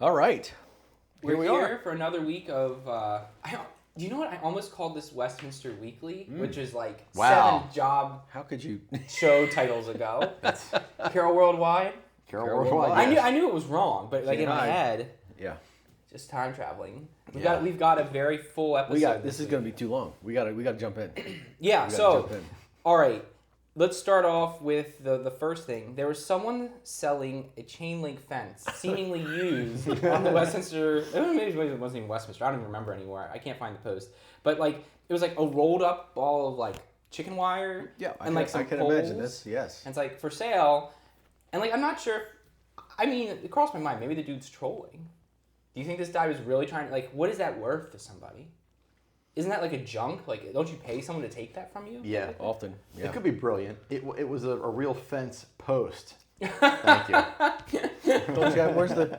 All right. We're we here are. for another week of. Do you know what? I almost called this Westminster Weekly, which is like Wow. 7 job How could you? show titles ago. Carol Worldwide. Carol Worldwide. I knew it was wrong, but like in my head, Yeah. just time traveling. Yeah. We've got a very full episode. This is going to be too long. We got to jump in. Yeah. We gotta So, jump in. all right. Let's start off with the first thing. There was someone selling a chain link fence, seemingly used on the Westminster. Maybe it wasn't even Westminster. I don't even remember anymore. I can't find the post. But like, it was like a rolled up ball of like chicken wire. Yeah, and like some I can poles. imagine this. Yes. And it's like for sale, and like I'm not sure. I mean, it crossed my mind. Maybe the dude's trolling. Do you think this guy was really trying to like? What is that worth to somebody? Isn't that like a junk? Like, don't you pay someone to take that from you? Yeah. Often. Yeah. It could be brilliant. It was a real fence post. Thank you. Don't you have, where's the?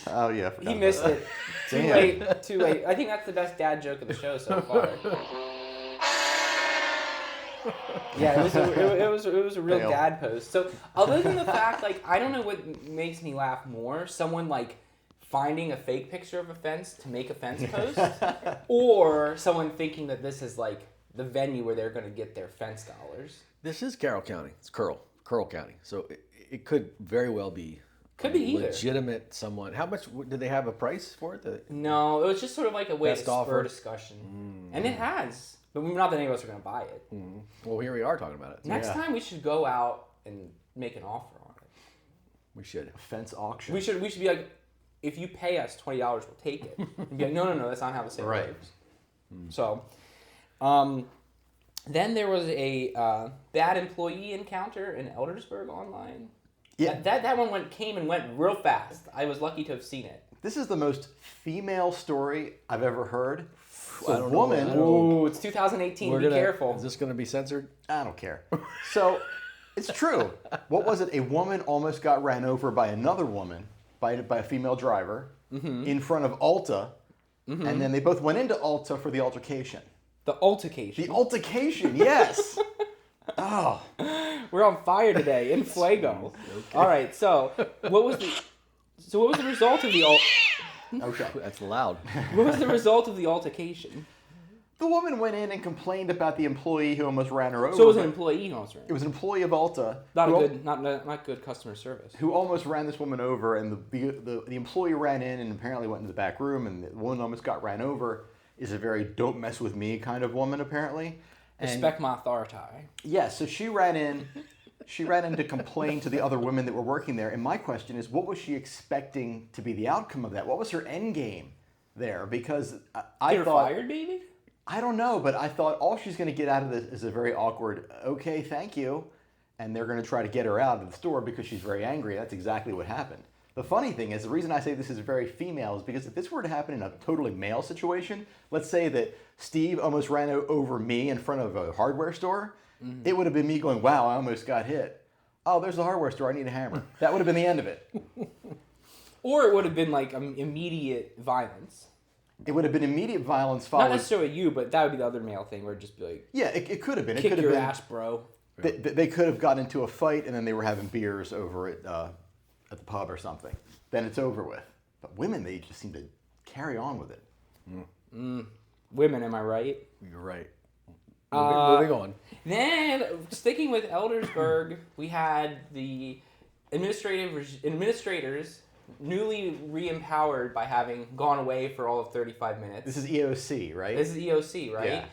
Oh, yeah. I forgot He about missed that. it. Too Damn. late. Too late. I think that's the best dad joke of the show so far. Yeah, it was a real Fail. dad post. So other than the fact, like, I don't know what makes me laugh more. Someone like finding a fake picture of a fence to make a fence post, or someone thinking that this is like the venue where they're going to get their fence dollars. This is Carroll County. It's Curl County. So it could very well be. Could be either. Legitimate someone. How much did they have a price for it? No, it was just sort of like a way Best to spur offer. discussion, and it has. But not that any of us are going to buy it. Well, here we are talking about it. Next Yeah. time we should go out and make an offer on it. We should. Fence auction. We should be like, if you pay us $20, we'll take it. And be like, no, that's not how the sale Right. works. So, then there was a bad employee encounter in Eldersburg online. Yeah. That one came and went real fast. I was lucky to have seen it. This is the most female story I've ever heard. It's I a don't know. woman. I don't know. Ooh, it's 2018. Be careful. Is this going to be censored? I don't care. So, it's true. What was it? A woman almost got ran over by another woman, by a female driver, in front of Ulta, and then they both went into Ulta for the altercation. The altercation. The altercation, yes. Oh, We're on fire today in Fuego. Okay. All right. So what was the result of the okay. That's loud. what was the result of the altercation? The woman went in and complained about the employee who almost ran her over. So it was an employee who almost ran. It was an employee of Ulta. Not good customer service. Who almost ran this woman over, and the employee ran in and apparently went into the back room, and the woman almost got ran over. Is a very don't mess with me kind of woman apparently. And Respect my authority. yeah, so she ran in. She ran in to complain to the other women that were working there. And my question is, what was she expecting to be the outcome of that? What was her end game there? Because I Get her thought, fired, baby? I don't know, but I thought all she's going to get out of this is a very awkward, okay, thank you. And they're going to try to get her out of the store because she's very angry. That's exactly what happened. The funny thing is, the reason I say this is very female is because if this were to happen in a totally male situation, let's say that Steve almost ran over me in front of a hardware store, it would have been me going, wow, I almost got hit. Oh, there's the hardware store, I need a hammer. That would have been the end of it. Or it would have been like immediate violence. It would have been immediate violence followed. Not necessarily you, but that would be the other male thing where it'd just be like, Yeah, it could have been. It kick could have your been. ass, bro. They could have gotten into a fight and then they were having beers over at the pub or something. Then it's over with. But women, they just seem to carry on with it. Women, am I right? You're right. Moving on. Then, sticking with Eldersburg, we had the administrators newly re-empowered by having gone away for all of 35 minutes. This is EOC, right? This is EOC, right?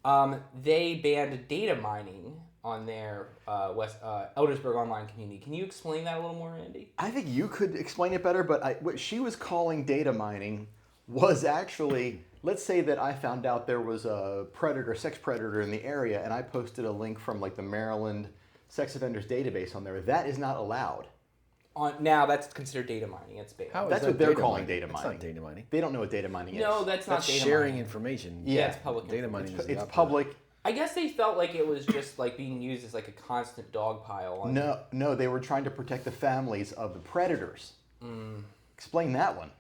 Yeah. They banned data mining on their Eldersburg online community. Can you explain that a little more, Andy? I think you could explain it better, but what she was calling data mining was actually, let's say that I found out there was a sex predator in the area, and I posted a link from like the Maryland sex offenders database on there. That is not allowed. Now that's considered data mining. It's banned. How is That's that what they're data calling mining? data That's mining. not data mining. They don't know what data mining is. No, that's not That's data sharing mining. information. Yeah, it's public Data information. mining is the It's opposite. public. I guess they felt like it was just like being used as like a constant dog pile. No, they were trying to protect the families of the predators. Explain that one.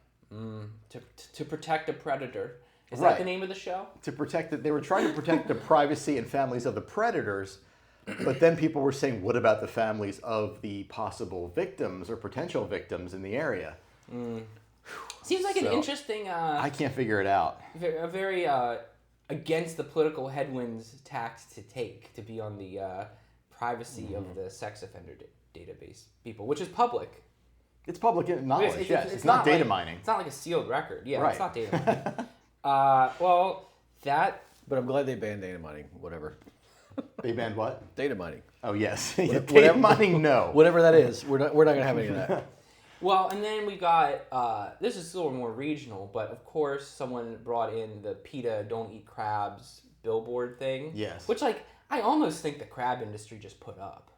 To protect a predator. Is Right. that the name of the show? They were trying to protect the privacy and families of the predators, but then people were saying, what about the families of the possible victims or potential victims in the area? Seems like an So- interesting, I can't figure it out. a very against the political headwinds tax to take, to be on the privacy of the sex offender database people, which is public. It's public knowledge, yes. It's not data like, mining. It's not like a sealed record. Yeah, Right. it's not data mining. Well, that... But I'm glad they banned data mining. Whatever. They banned what? Data mining. Oh, yes. Whatever- Data mining, no. Whatever that is, we're not gonna have any of that. Well, and then we got, this is a little more regional, but of course someone brought in the PETA Don't Eat Crabs billboard thing. Yes. Which, like, I almost think the crab industry just put up.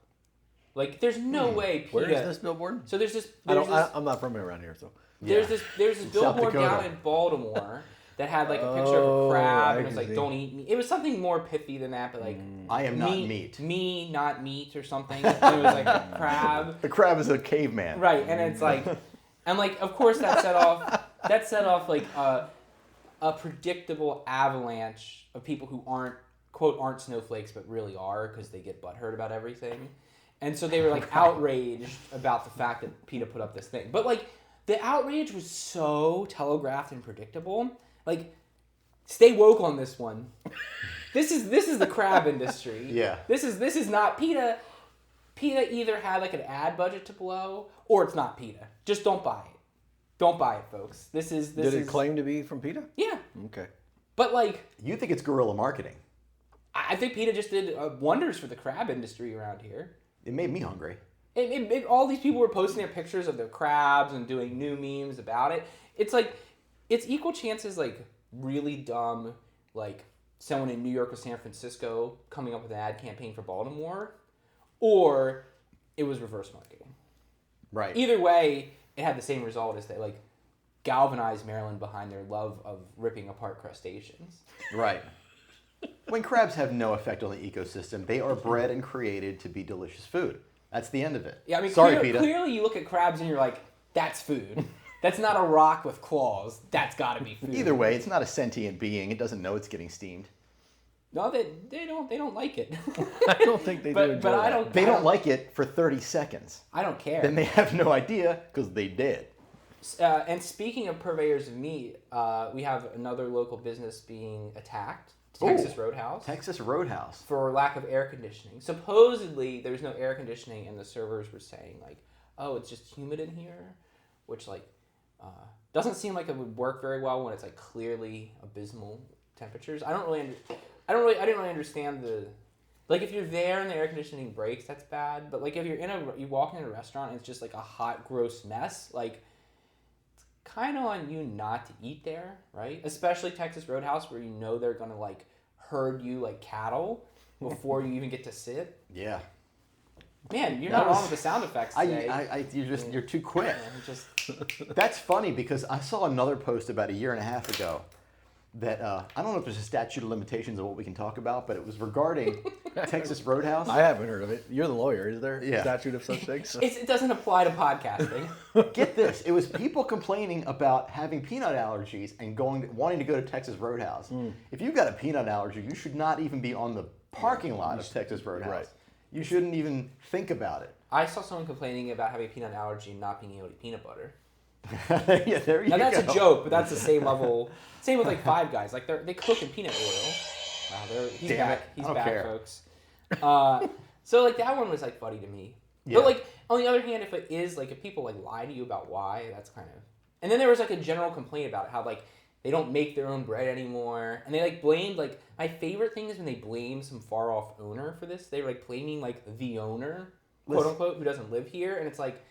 Like, there's no way PETA... Where is this billboard? So there's this... I'm not from around here, so. There's this billboard Dakota. down in Baltimore that had like a picture of a crab I and it was can like see. don't eat meat. It was something more pithy than that, but like I am not meat. Me, not meat or something. And it was like a crab. The crab is a caveman. Right, and it's like, and like of course that set off like a predictable avalanche of people who aren't snowflakes but really are, because they get butthurt about everything. And so they were like outraged about the fact that PETA put up this thing. But like the outrage was so telegraphed and predictable. Like, stay woke on this one. This is the crab industry. Yeah. This is not PETA. PETA either had like an ad budget to blow, or it's not PETA. Just don't buy it. Don't buy it, folks. This is. Did it claim to be from PETA? Yeah. Okay. But like, You think it's guerrilla marketing. I think PETA just did wonders for the crab industry around here. It made me hungry. All these people were posting their pictures of their crabs and doing new memes about it. It's like, it's equal chances, like, really dumb, like, someone in New York or San Francisco coming up with an ad campaign for Baltimore, or it was reverse marketing. Right. Either way, it had the same result, as they, like, galvanized Maryland behind their love of ripping apart crustaceans. Right. When crabs have no effect on the ecosystem, they are bred and created to be delicious food. That's the end of it. Yeah, I mean, Sorry, PETA. clearly you look at crabs and you're like, that's food. That's not a rock with claws. That's got to be food. Either way, it's not a sentient being. It doesn't know it's getting steamed. No, they don't like it. I don't think they do enjoy but I that. don't. They don't like it for 30 seconds. I don't care. Then they have no idea because they did. And speaking of purveyors of meat, we have another local business being attacked, Texas Ooh, Roadhouse, Texas Roadhouse. for lack of air conditioning. Supposedly, there's no air conditioning, and the servers were saying like, "Oh, it's just humid in here," which like doesn't seem like it would work very well when it's like clearly abysmal temperatures. I didn't really understand the. Like, if you're there and the air conditioning breaks, that's bad. But like, if you walk in a restaurant and it's just like a hot, gross mess, like, it's kind of on you not to eat there, right? Especially Texas Roadhouse, where you know they're gonna like herd you like cattle before you even get to sit. Yeah. Man, you're That not was- wrong with the sound effects today. You're too quick. Yeah, just That's funny because I saw another post about a year and a half ago that I don't know if there's a statute of limitations of what we can talk about, but it was regarding Texas Roadhouse. I haven't heard of it. You're the lawyer. Is there Yeah. a statute of such things? it doesn't apply to podcasting. Get this: it was people complaining about having peanut allergies and wanting to go to Texas Roadhouse. If you've got a peanut allergy, you should not even be on the parking lot of Texas Roadhouse. Right. You shouldn't even think about it. I saw someone complaining about having a peanut allergy and not being able to eat peanut butter. Yeah, there you Now go. that's a joke, but that's the same level. Same with like Five Guys. Like they cook in peanut oil. Wow, he's Damn back. it. He's I don't back, care. folks. So like that one was like funny to me. Yeah. But like on the other hand, if people like lie to you about why, that's kind of. And then there was like a general complaint about how like they don't make their own bread anymore, and they like blamed like my favorite thing is when they blame some far off owner for this. They were like blaming like the owner, quote Listen. unquote, who doesn't live here, and it's like,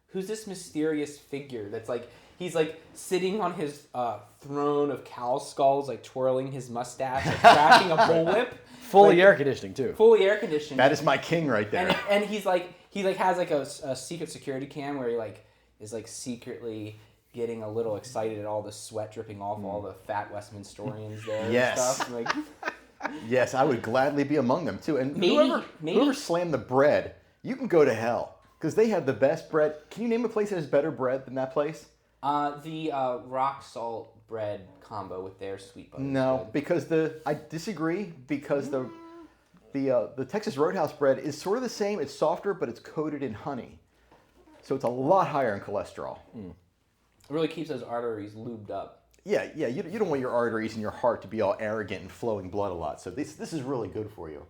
who's this mysterious figure that's like he's like sitting on his throne of cow skulls, like twirling his mustache, like, cracking a bullwhip, Fully like, air conditioning too. fully air conditioned. That is my king right there. And he has like a secret security cam where he like is like secretly getting a little excited at all the sweat dripping off all the fat Westminsterians there Yes. and stuff. Like, Yes, I would gladly be among them too. And Maybe- whoever slammed the bread, you can go to hell because they have the best bread. Can you name a place that has better bread than that place? the rock salt bread combo with their sweet butter. is No, good. because I disagree because the Texas Roadhouse bread is sort of the same. It's softer, but it's coated in honey, so it's a lot higher in cholesterol. It really keeps those arteries lubed up. Yeah. You don't want your arteries and your heart to be all arrogant and flowing blood a lot. So this is really good for you.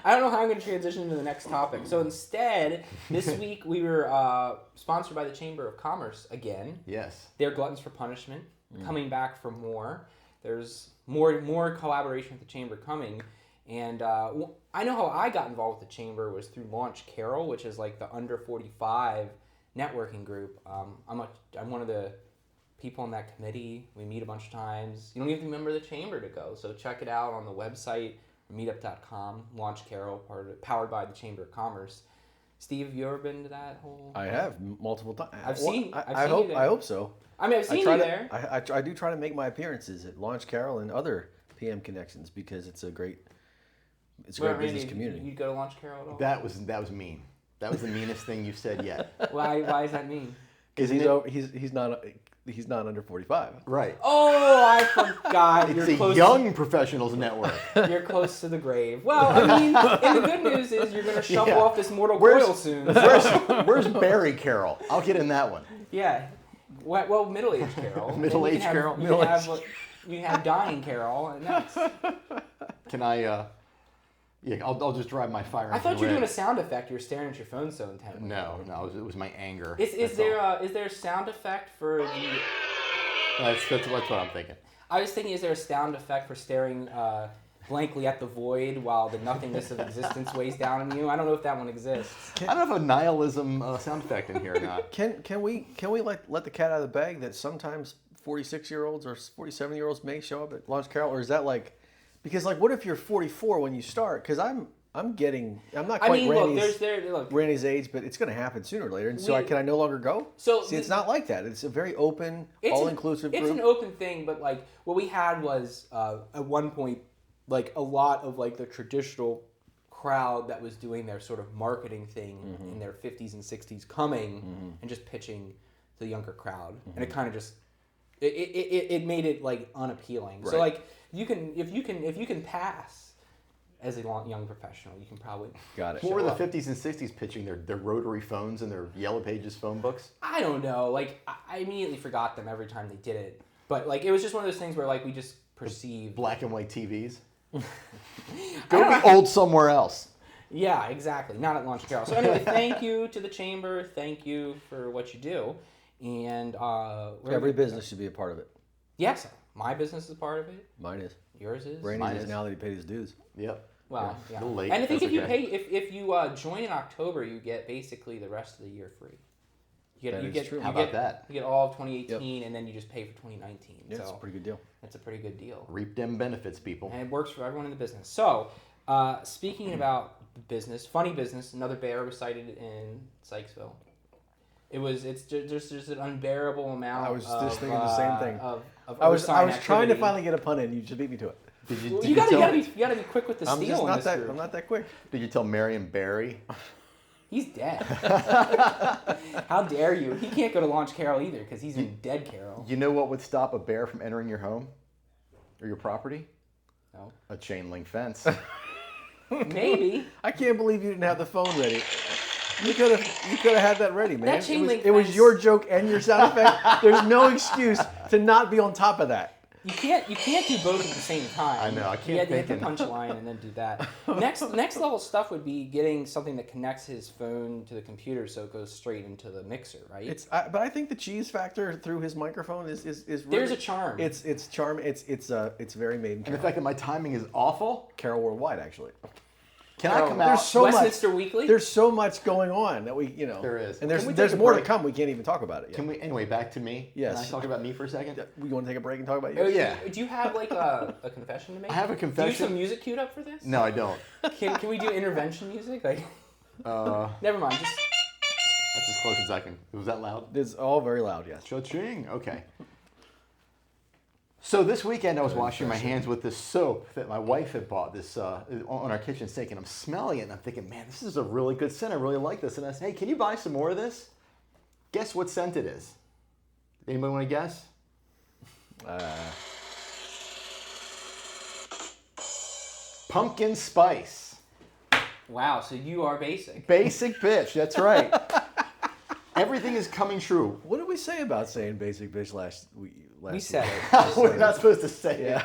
I don't know how I'm going to transition to the next topic. So instead, this week we were sponsored by the Chamber of Commerce again. Yes. They're Gluttons for Punishment, coming back for more. There's more collaboration with the Chamber coming. And I know how I got involved with the Chamber was through Launch Carol, which is like the under 45 networking group. I'm one of the people on that committee. We meet a bunch of times. You don't even remember the Chamber to go. So check it out on the website, meetup.com, Launch Carol, powered by the Chamber of Commerce. Steve, have you ever been to that whole? I have multiple times. I've seen I you hope. there. I hope so. I mean, I've seen try you to, there. I do try to make my appearances at Launch Carol and other PM connections because it's a great business community. You'd go to Launch Carol at all? That was mean. That was the meanest thing you've said yet. Why is that mean? Because he's not under 45. Right. Oh, I forgot. It's a young professionals network. You're close to the grave. Well, I mean, and the good news is you're going to shuffle off this mortal coil soon. Where's Barry Carol? I'll get in that one. Yeah. Well, middle-aged Carol. Middle-aged Carol. You have dying Carol, and that's... Can I... Yeah, I'll just drive my fire. I thought you were doing a sound effect. You were staring at your phone so intently. No, it was my anger. Is there a sound effect for the... That's what I'm thinking. I was thinking, is there a sound effect for staring blankly at the void while the nothingness of existence weighs down on you? I don't know if that one exists. I don't have a nihilism sound effect in here or not. Can we let the cat out of the bag that sometimes 46-year-olds or 47-year-olds may show up at Launch Carol, or is that like... Because what if you're 44 when you start? Because I'm not quite Randy's age, but it's going to happen sooner or later. And so can I no longer go? So see, it's not like that. It's a very open, all-inclusive group. It's an open thing, but like what we had was at one point like a lot of like the traditional crowd that was doing their sort of marketing thing in their 50s and 60s coming and just pitching to the younger crowd, and it kind of just it made it like unappealing. Right. So like. If you can pass as a young professional, you can probably got it. What were the 50s and 60s pitching their rotary phones and their Yellow Pages phone books? I don't know. Like I immediately forgot them every time they did it. But like it was just one of those things where like we just perceived black and white TVs. Go be old somewhere else. Yeah, exactly. Not at Launch Carol. So anyway, thank you to the Chamber. Thank you for what you do. And every business should be a part of it. Yes. My business is part of it. Mine is. Yours is. Randy's is now that he paid his dues. Yep. Well, yeah. A little late. And I think if you join in October, you get basically the rest of the year free. How about that? You get all of 2018, and then you just pay for 2019. Yeah, it's a pretty good deal. That's a pretty good deal. Reap them benefits, people. And it works for everyone in the business. So, speaking about business, funny business, another bear was sighted in Sykesville. It's just an unbearable amount. I was just thinking the same thing. I was trying to finally get a pun in. You just beat me to it. You gotta be quick with the steal. I'm not that quick. Did you tell Marion Barry? He's dead. How dare you? He can't go to Launch Carol either because he's in Dead Carol. You know what would stop a bear from entering your home or your property? No. A chain link fence. Maybe. I can't believe you didn't have the phone ready. You could have had that ready, man. That chain link it was your joke and your sound effect. There's no excuse to not be on top of that. You can't do both at the same time. I know. I can't. You had to hit the punchline and then do that. Next level stuff would be getting something that connects his phone to the computer so it goes straight into the mixer, right? But I think the cheese factor through his microphone is really, there's a charm. It's charm. It's very made in Carol. And the fact that my timing is awful. Carol Worldwide, actually. Can I come out? There's so Westminster much, Weekly? There's so much going on that There is. And there's more to come. We can't even talk about it yet. Anyway, back to me? Yes. Can I talk about me for a second? We want to take a break and talk about you? Oh, yeah. Do you have like a confession to make? I have a confession. Do you have some music queued up for this? No, I don't. Can we do intervention music? Like, never mind. That's as close as I can. Was that loud? It's all very loud, yes. Cha-ching. Okay. So this weekend I was washing my hands with this soap that my wife had bought on our kitchen sink, and I'm smelling it and I'm thinking, man, this is a really good scent. I really like this. And I said, hey, can you buy some more of this? Guess what scent it is? Anybody want to guess? Pumpkin spice. wow. So you are basic. Basic bitch. That's right. Everything is coming true. What did we say about saying basic bitch last week? We said it. We're not supposed to say Yeah.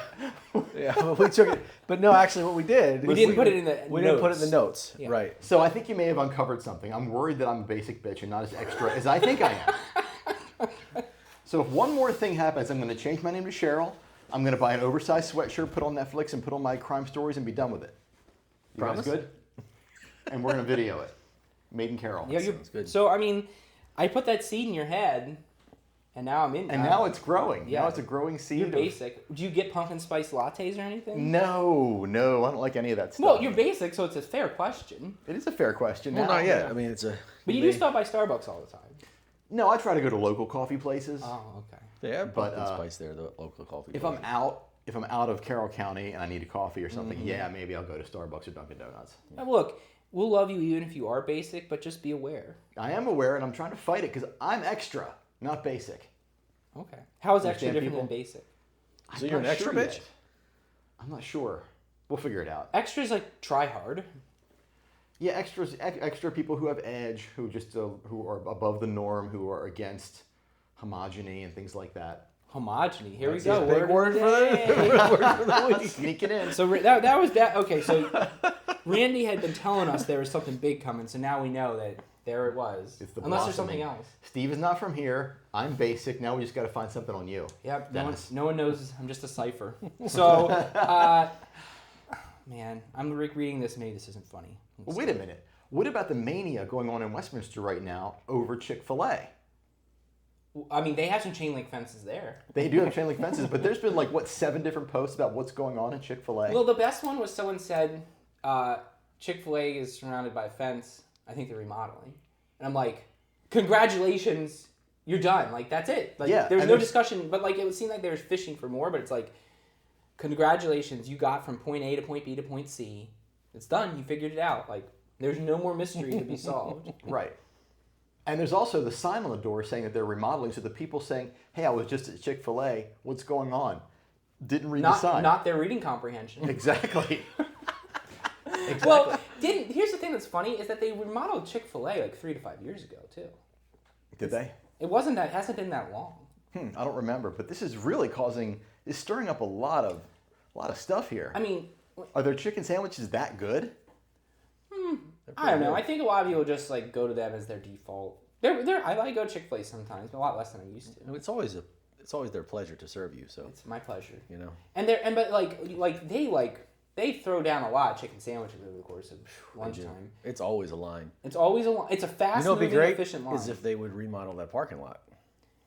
it. Yeah, but we took it. But no, actually, what we did. We didn't put it in the We didn't put it in the notes. Yeah. Right. So I think you may have uncovered something. I'm worried that I'm a basic bitch and not as extra as I think I am. So if one more thing happens, I'm going to change my name to Cheryl. I'm going to buy an oversized sweatshirt, put on Netflix, and put on my crime stories and be done with it. You Promise? guys good? And we're going to video it. Made in Carol. Yeah, Sounds good. So I mean, I put that seed in your head, and now I'm in. And now it's growing. Yeah. Now it's a growing seed. You're basic. Do you get pumpkin spice lattes or anything? No, I don't like any of that stuff. Well, you're basic, so it's a fair question. It is a fair question. Well, now. not yet. I mean, it's a. But you do stop by Starbucks all the time. No, I try to go to local coffee places. Oh, okay. They have But, pumpkin spice there, the local coffee. If place. I'm out of Carroll County and I need a coffee or something, yeah, maybe I'll go to Starbucks or Dunkin' Donuts. Now, look, we'll love you even if you are basic, but just be aware. I am aware and I'm trying to fight it because I'm extra, not basic. Okay. How is extra Understand different people? than basic? So you're I'm an not extra sure bitch? yet. I'm not sure. We'll figure it out. Extra is like try hard. Yeah, extra people who have edge, who just who are above the norm, who are against homogeny and things like that. Homogeny. Here That's we go. his big word of for the day. that. Sneak it in. So that was that. Okay, so Randy had been telling us there was something big coming, so now we know that there it was. It's the Unless there's blossoming. something else. Steve is not from here. I'm basic. Now we just got to find something on you. Yep. Dennis. No one knows. I'm just a cipher. So, man, I'm reading this. Maybe this isn't funny. Well, wait a minute. What about the mania going on in Westminster right now over Chick-fil-A? I mean, they have some chain link fences there. They do have chain link fences, but there's been 7 different posts about what's going on in Chick-fil-A. Well, the best one was someone said Chick-fil-A is surrounded by a fence. I think they're remodeling. And I'm like, congratulations, you're done. Like, that's it. Like, Yeah, there was and no there's- discussion, but like it would seem like they were fishing for more, but it's like, congratulations, you got from point A to point B to point C. It's done. You figured it out. Like, there's no more mystery to be solved. Right. And there's also the sign on the door saying that they're remodeling, so the people saying, hey, I was just at Chick-fil-A, what's going on? Didn't read the sign. Not their reading comprehension. Exactly. Exactly. Well, here's the thing that's funny is that they remodeled Chick-fil-A like 3 to 5 years ago too. Did they? It hasn't been that long. I don't remember, but this is really it's stirring up a lot of stuff here. I mean, Are their chicken sandwiches that good? I don't know. I think a lot of people just like go to them as their default. I like go to Chick-fil-A sometimes, but a lot less than I used to. It's always their pleasure to serve you. So It's my pleasure. you know. But they throw down a lot of chicken sandwiches over the course of lunchtime. It's always a line. It's always it's a fast You know, what'd be moving, great efficient line. is if they would remodel that parking lot.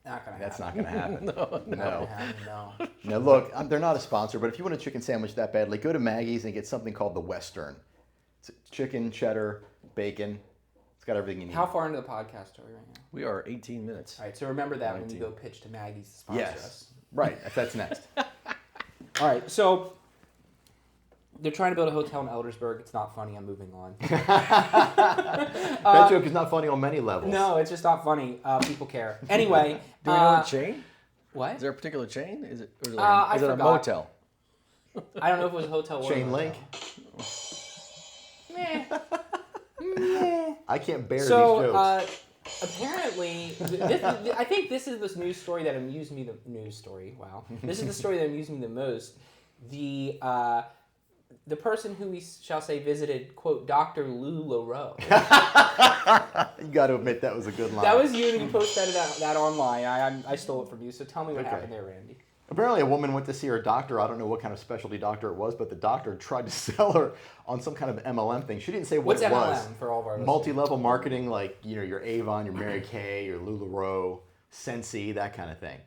Not gonna That's happen. not going to happen. Not No. gonna happen, no. Now, look, they're not a sponsor, but if you want a chicken sandwich that badly, go to Maggie's and get something called the Western. It's chicken, cheddar, bacon. It's got everything you need. How far into the podcast are we right now? We are 18 minutes. All right, so remember that when you 19. go pitch to Maggie's to sponsor Yes. us. Right, that's next. All right, so they're trying to build a hotel in Eldersburg. It's not funny. I'm moving on. That joke is not funny on many levels. No, it's just not funny. People care. Anyway. Do we know a chain? What? Is there a particular chain? Is it? Or is it, I is it a forgot. motel? I don't know if it was a hotel or a Chain link. motel. Meh. I can't bear these So jokes. apparently, I think this is this news story that amused me. The news story. Wow, this is the story that amused me the most. The person who we shall say visited, quote, Dr. Lou LaRoe. You got to admit that was a good line. That was you, and you posted that online. I stole it from you, so tell me what Okay. happened there, Randy. Apparently, a woman went to see her doctor. I don't know what kind of specialty doctor it was, but the doctor tried to sell her on some kind of MLM thing. She didn't say what What's it MLM was. for all of our listeners? Multi-level marketing, like your Avon, your Mary Kay, your LuLaRoe, Scentsy, that kind of thing.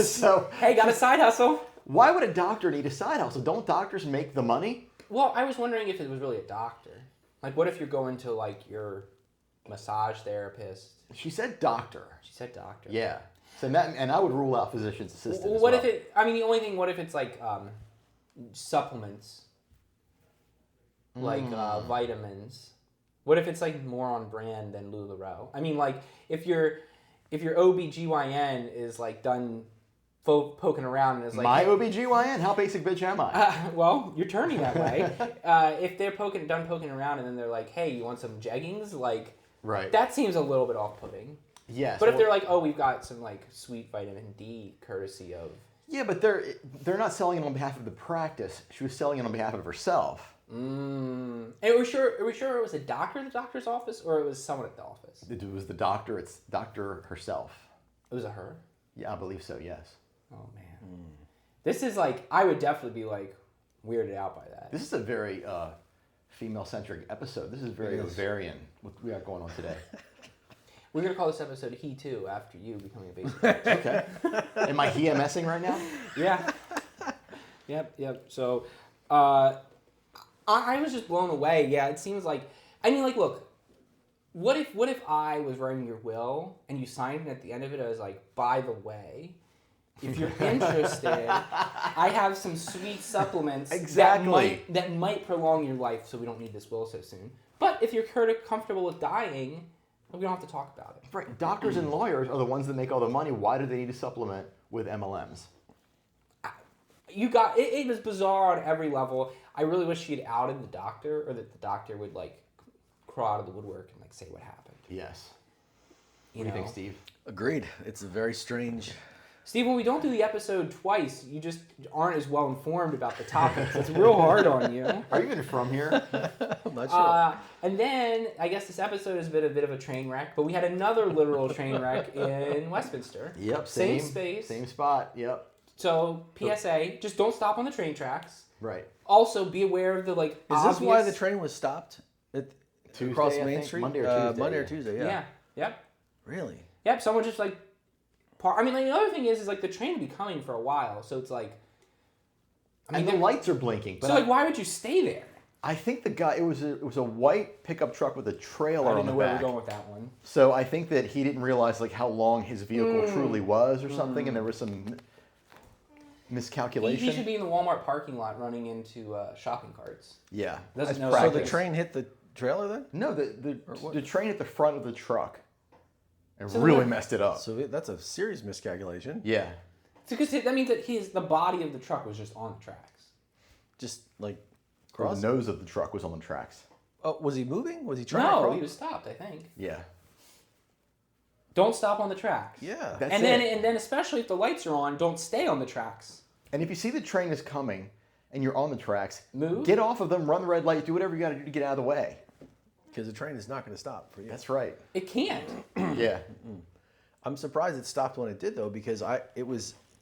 So, Hey, got a side hustle. why would a doctor need a side hustle? Don't doctors make the money? Well, I was wondering if it was really a doctor. Like, what if you're going to like your massage therapist? She said doctor. She said doctor. Yeah. So and I would rule out physician's assistant. Well, as what well. if it? I mean, the only thing. What if it's like supplements, like vitamins? What if it's like more on brand than LuLaRoe? I mean, like if your OBGYN is like done poking around and is like, My hey, OBGYN? How basic bitch am I? well, you're turning that way. If they're done poking around and then they're like, hey, you want some jeggings? Like, Right. that seems a little bit off-putting. Yes. But if they're like, oh, we've got some like sweet vitamin D courtesy of. Yeah, but they're not selling it on behalf of the practice. She was selling it on behalf of herself. And are we sure it was a doctor at the doctor's office, or it was someone at the office? It was the doctor. It's doctor herself. It was a her? Yeah, I believe so, yes. Oh, man. This is like, I would definitely be like weirded out by that. This is a very female-centric episode. This is very ovarian, what we got going on today. We're going to call this episode He Too after you becoming a baseball coach. Okay. Am I HMSing right now? Yeah. Yep. So, I was just blown away. Yeah, it seems like, I mean, like, look, what if I was writing your will and you signed it at the end of it as like, by the way, if you're interested, I have some sweet supplements Exactly. that might prolong your life, so we don't need this will so soon. But if you're comfortable with dying, we don't have to talk about it. Right. Doctors and lawyers are the ones that make all the money. Why do they need to supplement with MLMs? You got it. It was bizarre on every level. I really wish she'd outed the doctor, or that the doctor would like crawl out of the woodwork and like say what happened. Yes. You What do you know? think, Steve? Agreed. It's a very strange. Steve, when we don't do the episode twice, you just aren't as well informed about the topics. It's real hard on you. Are you even from here? I'm not sure. And then I guess this episode has been a bit of a train wreck, but we had another literal train wreck in Westminster. Yep. Same space. Same spot. Yep. So PSA, just don't stop on the train tracks. Right. Also, be aware of the like. Is this why the train was stopped across I Main think. Street? Monday or Tuesday. Monday or Tuesday, yeah. Yeah. Yep. Really? Yep. Someone just like. I mean, like, the other thing is like the train will be coming for a while, so it's like. I mean, And the lights are blinking. But so like, why would you stay there? I think the guy, it was a white pickup truck with a trailer I on didn't the know where back. we're going with that one. So I think that he didn't realize like how long his vehicle truly was or something, and there was some miscalculation. He should be in the Walmart parking lot running into shopping carts. Yeah. Doesn't That's know- So practice. the train hit the trailer then? No, what? the train at the front of the truck and So really then- messed it up. So that's a serious miscalculation. Yeah. Because that means that the body of the truck was just on the tracks. Just like Or cross. the nose of the truck was on the tracks. Oh, was he moving? Was he trying to No, cross? he was stopped. I think. Yeah. Don't stop on the tracks. Yeah. That's and it. then especially if the lights are on, don't stay on the tracks. And if you see the train is coming and you're on the tracks, Move. get off of them, run the red light, do whatever you got to do to get out of the way. Because the train is not going to stop for you. That's right. It can't. Yeah. I'm surprised it stopped when it did though, because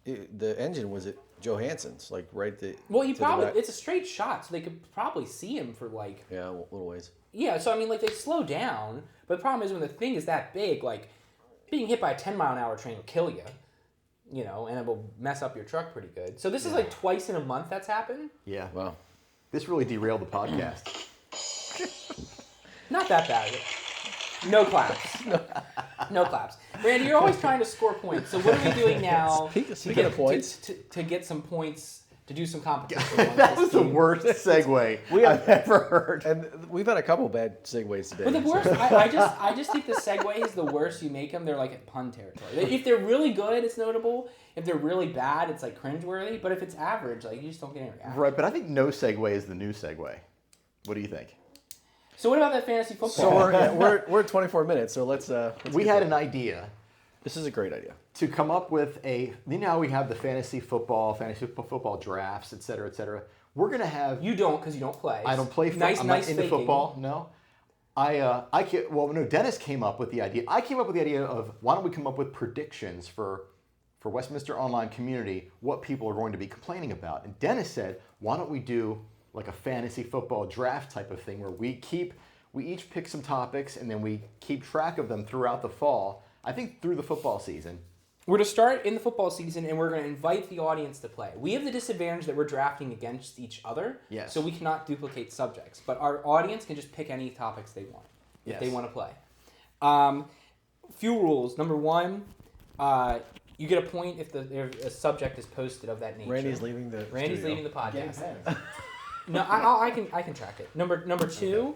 the engine was at Johansson's, like right the. Well, he to the probably back. it's a straight shot, so they could probably see him for like. Yeah, a little ways. Yeah, so I mean, like they slow down, but the problem is when the thing is that big, like being hit by a 10-mile-an-hour train will kill you, you know, and it will mess up your truck pretty good. So this is like twice in a month that's happened. Yeah. Wow. This really derailed the podcast. Not that bad. No claps. No claps. Randy, you're always trying to score points. So what are we doing now Speaking of points. to get some points to do some competition? That was the worst segue I've ever heard. And we've had a couple bad segues today. But the worst, I just think the segues, the worse you make them, they're like at pun territory. If they're really good, it's notable. If they're really bad, it's like cringeworthy. But if it's average, like you just don't get any reaction. Right, but I think no segue is the new segue. What do you think? So what about that fantasy football? So we're at 24 minutes. So let's We had an idea This is a great idea. to come up with you know how we have the fantasy football drafts, et cetera, et cetera. We're going to have... You don't because you don't play. I don't play football. I'm nice not into faking. football, no. Dennis came up with the idea. I came up with the idea of why don't we come up with predictions for Westminster Online community, what people are going to be complaining about. And Dennis said, why don't we do like a fantasy football draft type of thing where we each pick some topics and then we keep track of them throughout the fall. I think through the football season. We're to start in the football season, and we're going to invite the audience to play. We have the disadvantage that we're drafting against each other, Yes. so we cannot duplicate subjects. But our audience can just pick any topics they want if Yes. they want to play. Few rules. Number one, you get a point if a subject is posted of that nature. Randy's leaving the studio. Leaving the podcast. No, I can track it. Number two,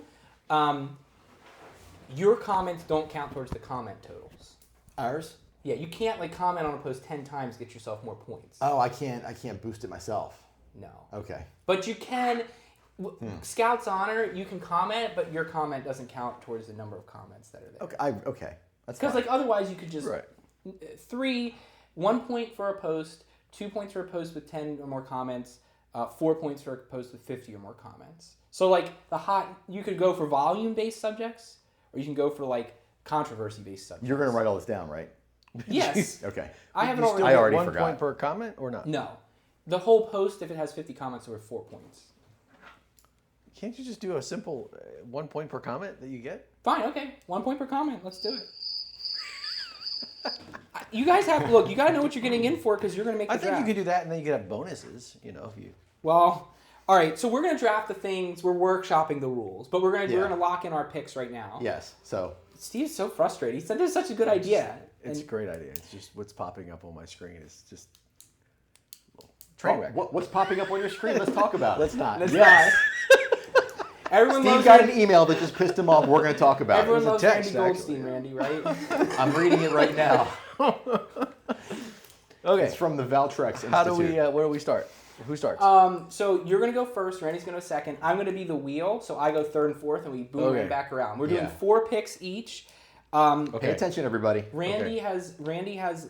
your comments don't count towards the comment totals. Ours? Yeah, you can't like comment on a post 10 times to get yourself more points. Oh, I can't boost it myself. No. Okay. But you can, Scout's Honor, you can comment, but your comment doesn't count towards the number of comments that are there. Okay. That's Because fine. like otherwise you could just Right. 1 point for a post, 2 points for a post with 10 or more comments, 4 points for a post with 50 or more comments. So like you could go for volume based subjects, or you can go for like controversy based subjects. You're going to write all this down, right? Yes. Okay. I have it You already. still I get already 1 forgot. point per comment or not? No. The whole post, if it has 50 comments, are 4 points. Can't you just do a simple 1 point per comment that you get? Fine, okay. 1 point per comment. Let's do it. You guys have look. You gotta know what you're getting in for because you're gonna make the I think draft. you could do that, and then you could have bonuses. If you. Well, all right. So we're gonna draft the things. We're workshopping the rules, but we're Yeah. gonna lock in our picks right now. Yes. So Steve's so frustrated. He said this is such a good idea. It's a And great idea. It's just what's popping up on my screen is just train wreck. what's popping up on your screen? Let's talk about it. Let's not. Let's Yes. everyone Steve loves got Randy, an email that just pissed him off. We're going to talk about everyone it. loves text, Randy Goldstein, actually. Randy, right? I'm reading it right now. Okay. It's from the Valtrex Institute. How do we? Where do we start? Who starts? So you're gonna go first. Randy's gonna go second. I'm gonna be the wheel. So I go third and fourth, and we boomerang Okay. back around. We're doing Yeah. 4 picks each. Pay attention, everybody. Randy has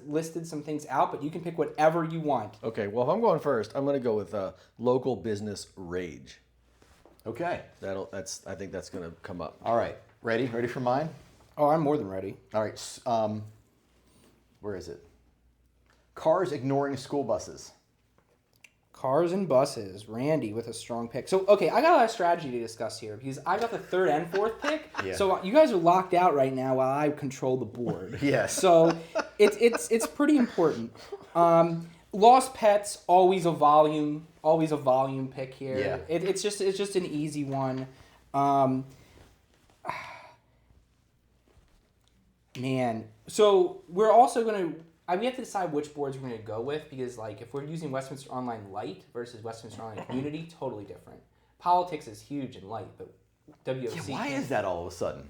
listed some things out, but you can pick whatever you want. Okay. Well, if I'm going first, I'm going to go with local business rage. Okay. I think that's going to come up. All right. Ready? Ready for mine? Oh, I'm more than ready. All right. Where is it? Cars ignoring school buses. Cars and buses. Randy with a strong pick. So, okay, I got a lot of strategy to discuss here because I got the third and fourth pick. Yeah. So you guys are locked out right now while I control the board. Yes. So it's pretty important. Lost pets, always a volume pick here. Yeah. It's just an easy one. Man, so we're also gonna. We have to decide which boards we're gonna go with because, like, if we're using Westminster Online Lite versus Westminster Online Community, totally different. Politics is huge in Lite, but WOC. Why is that all of a sudden?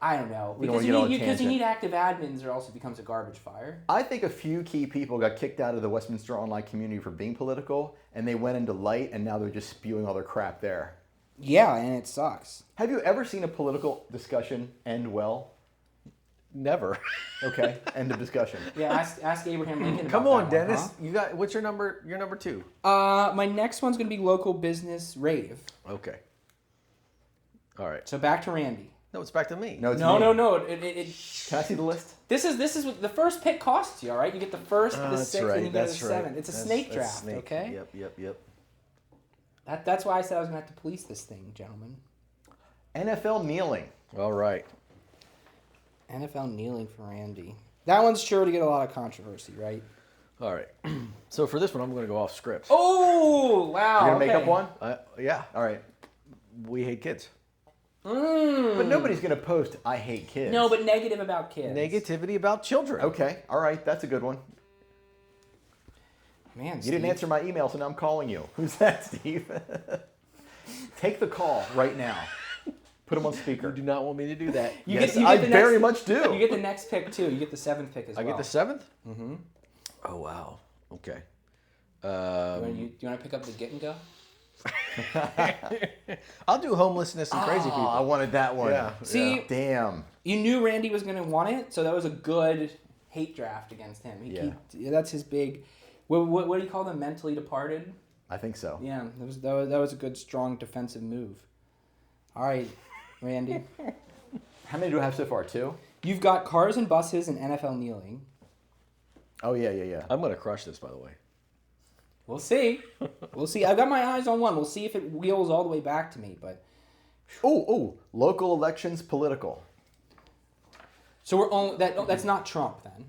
I don't know We don't because wanna get on a you tangent. need active admins, or else it becomes a garbage fire. I think a few key people got kicked out of the Westminster Online community for being political, and they went into Light, and now they're just spewing all their crap there. Yeah, and it sucks. Have you ever seen a political discussion end well? Never. Okay, end of discussion. Yeah, ask Abraham Lincoln. Come about on, that one, Dennis. You got what's your number? Your number 2. My next one's gonna be local business rave. Okay. All right. So back to Randy. No, it's back to me. No, it's No, me. no, no. Can I see the list? This is what the first pick costs you. All right, you get the first, the That's sixth, right. and you get the That's right. seventh. It's a That's snake draft. snake. Okay. Yep. That's why I said I was gonna have to police this thing, gentlemen. NFL kneeling. All right. NFL kneeling for Randy. That one's sure to get a lot of controversy, right? All right. So for this one, I'm going to go off script. Oh wow! You're gonna make okay. up one? Yeah. All right. We hate kids. Mm. But nobody's gonna post, I hate kids. No, but negative about kids. Negativity about children. Okay, all right, that's a good one. Man, You didn't answer my email, so now I'm calling you. Who's that, Steve? Take the call right now. Put him on speaker. You do not want me to do that. Yes, you I the very next- much do. You get the next pick too. You get the 7th pick as I well. get the 7th? Mm-hmm. Oh, wow. Okay. Do you want to pick up the get and go? I'll do homelessness and crazy people. I wanted that one. Yeah. See, Damn. you knew Randy was going to want it, so that was a good hate draft against him. That's his big. What do you call them? Mentally departed. I think so. Yeah, that was a good, strong defensive move. All right, Randy. How many do I have so far? 2? You've got cars and buses and NFL kneeling. Oh, yeah. I'm going to crush this, by the way. We'll see. We'll see. I've got my eyes on one. We'll see if it wheels all the way back to me. But Local elections, political. so we're on that's not Trump then,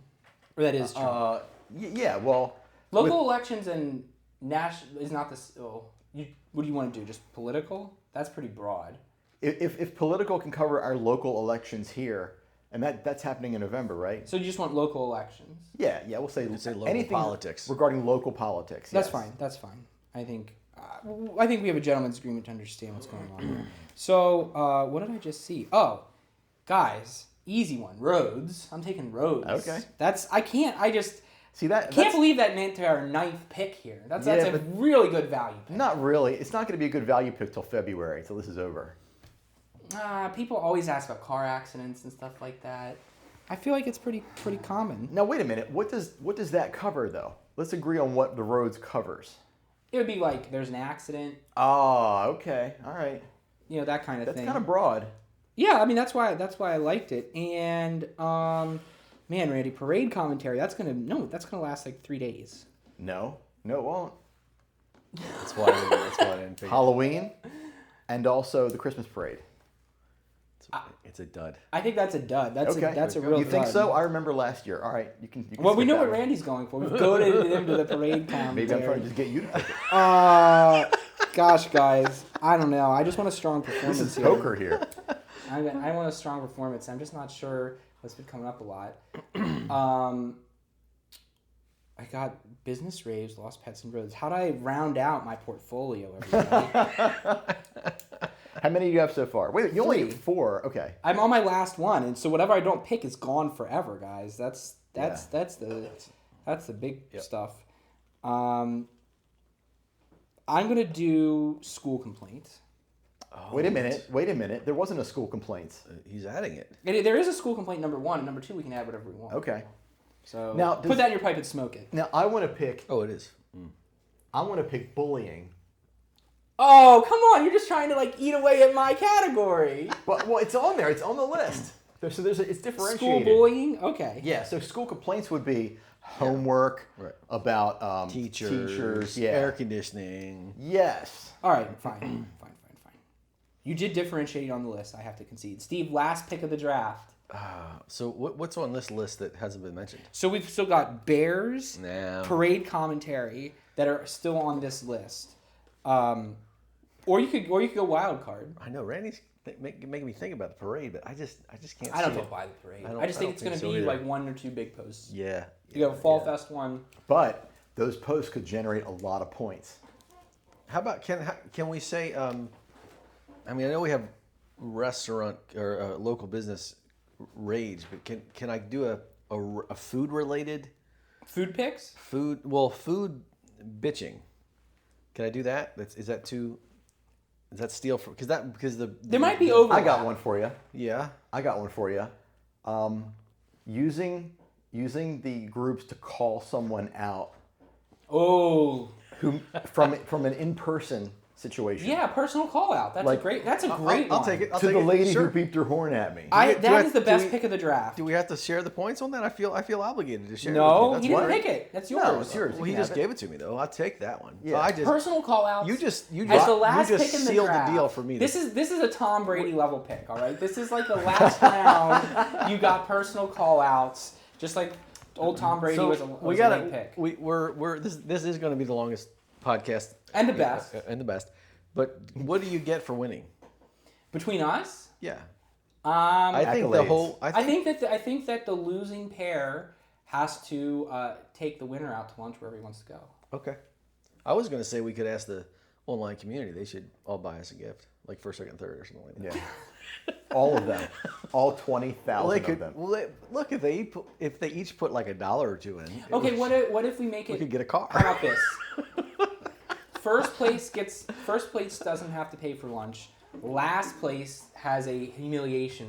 or that is Trump. Yeah, well. Local elections and national is not this. What do you want to do? Just political? That's pretty broad. If political can cover our local elections here, and that's happening in November, right? So you just want local elections? Yeah, we'll say local anything politics. regarding local politics. That's yes. fine. That's fine. I think we have a gentleman's agreement to understand what's going on here. So what did I just see? Oh, guys, easy one. Roads. I'm taking roads. Okay. I can't. See that? Can't that's believe that meant our 9th pick here. That's Yeah, a but- really good value pick. not really. It's not going to be a good value pick till February, till this is over. People always ask about car accidents and stuff like that. I feel like it's pretty common. Now wait a minute. What does that cover though? Let's agree on what the roads covers. It would be like there's an accident, Oh, okay. All right. that kind of That's thing. kind of broad. Yeah, I mean that's why I liked it. And man, Randy, parade commentary. That's gonna last like 3 days. No, it won't. That's why I didn't pick it. Halloween, and also the Christmas parade. It's a dud. I think that's a dud. That's Okay. a real. You think dud. so? I remember last year. All right, you can. Well, we skip know that what one. Randy's going for. We've goaded him to the parade commentary. Maybe I'm trying to just get you to pick it. Gosh, guys, I don't know. I just want a strong performance This is here. poker here. I want a strong performance. I'm just not sure what's been coming up a lot. I got business raves, lost pets and roads. How do I round out my portfolio, everybody? How many do you have so far? Wait, you only 3. have 4. Okay. I'm on my last one, and so whatever I don't pick is gone forever, guys. That's the big stuff. I'm gonna do school complaints. Oh, Wait a minute. There wasn't a school complaints. He's adding it. There is a school complaint number 1, and number 2 we can add whatever we want. Okay. So Now, put that in your pipe and smoke it. Now I want to pick. Oh, it is. I want to pick bullying. Oh, come on! You're just trying to eat away at my category. Well, it's on there. It's on the list. It's School differentiated. bullying. Okay. Yeah. So school complaints would be homework Right. about Teachers, Yeah. air conditioning. Yes. All right. Fine. You did differentiate on the list. I have to concede. Steve, last pick of the draft. So what's on this list that hasn't been mentioned? So we've still got Bears, No. parade commentary that are still on this list. Or you could go wild card. I know Randy's making me think about the parade, but I just can't. I don't see think it. by the parade. I don't- I just I think don't it's going to think be so either. 1 or 2 big posts. Yeah. You have a Fall Fest one. But those posts could generate a lot of points. How about can we say? I mean, I know we have restaurant or local business rage, but can I do a food related Food picks? food bitching? Can I do that? Is that too? Is that steal from? Because There might be overlap. I got one for you. Yeah. Using the groups to call someone out Oh. who from an in-person situation. Yeah, personal call out. That's a great one. I'll take it. To the lady who beeped her horn at me. That is the best pick of the draft. Do we have to share the points on that? I feel obligated to share. No, it he with you. didn't pick it. That's yours. No, it's yours. Well, he just gave it to me though. I'll take that one. Yeah. So I just Personal call outs. you just as the last you just pick in the sealed draft. the deal for me. This is a Tom Brady level pick, all right? This is like the last round. You got personal call outs, just like old Tom Brady was a late pick. We're this is going to be the longest podcast And the best. and the best. But what do you get for winning? Between us, Yeah, I I think the accolades. whole. think that the losing pair has to take the winner out to lunch wherever he wants to go. Okay. I was going to say we could ask the online community. They should all buy us a gift, like first, second, third, or something like that. Yeah. All of them. All 20,000 Well, they of could. them. Look, if they each put like $1 or $2 in. it Okay, would- what if we make it? we could get a car. How about this? First place doesn't have to pay for lunch. Last place has a humiliation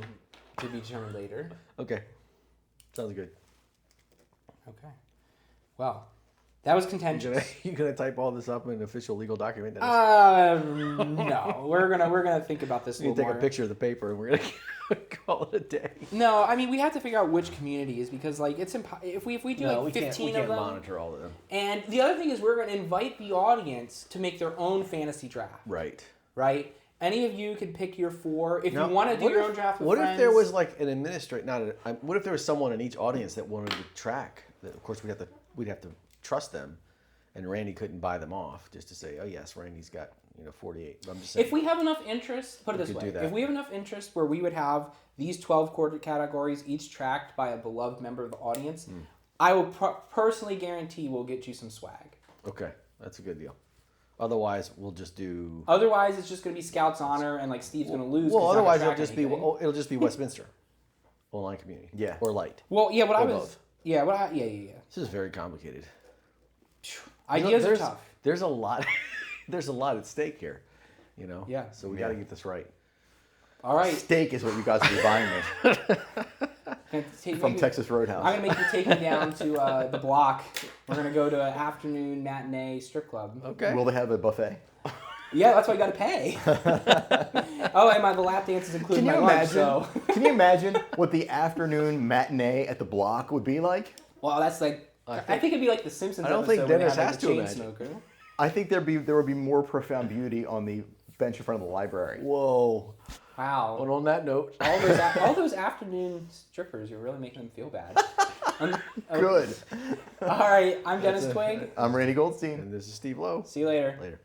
to be determined later. Okay, sounds good. Okay. Well, that was contentious. You gonna type all this up in an official legal document? No, we're gonna think about this a You little take more. a picture of the paper and we're gonna call it a day. No, I mean we have to figure out which communities because it's if we do like 15 of them. monitor all of them. And the other thing is we're gonna invite the audience to make their own fantasy draft. Right. Right? Any of you can pick your 4. If Now, you want to do what your if- own draft with What friends, if there was like an administrator? What if there was someone in each audience that wanted to track? That of course we'd have to trust them, and Randy couldn't buy them off just to say, oh yes, Randy's got 48. But I'm just saying. if we have enough interest, put it We this could way. do that. If we have enough interest where we would have these 12 categories each tracked by a beloved member of the audience, Hmm. I will personally guarantee we'll get you some swag. Okay, that's a good deal. Otherwise, we'll just do. Otherwise, it's just going to be Scout's honor and like Steve's going to lose. 'cause Well, he's not gonna otherwise track anything. it'll just be Westminster, online community. Yeah. Or light. Well, yeah, what Or I was both. Yeah, yeah. This is very complicated. Ideas are there's, tough. There's a lot. There's a lot at stake here. Yeah. So we got to get this right. All right. Steak is what you guys will be buying me from Texas Roadhouse. I'm gonna make you take me down to the block. We're gonna go to an afternoon matinee strip club. Okay. Will they have a buffet? Yeah, that's why you gotta pay. Oh, and the lap dances include my lunch. So. Can you imagine what the afternoon matinee at the block would be like? Well, that's like. I think it'd be like the Simpsons. I don't think episode Dennis where they has have to the chain imagine. smoker. I think there would be more profound beauty on the bench in front of the library. Whoa. Wow. And on that note, all those afternoon strippers, you're really making them feel bad. Good. All right, I'm Dennis Twig. I'm Randy Goldstein. and this is Steve Lowe. See you later. Later.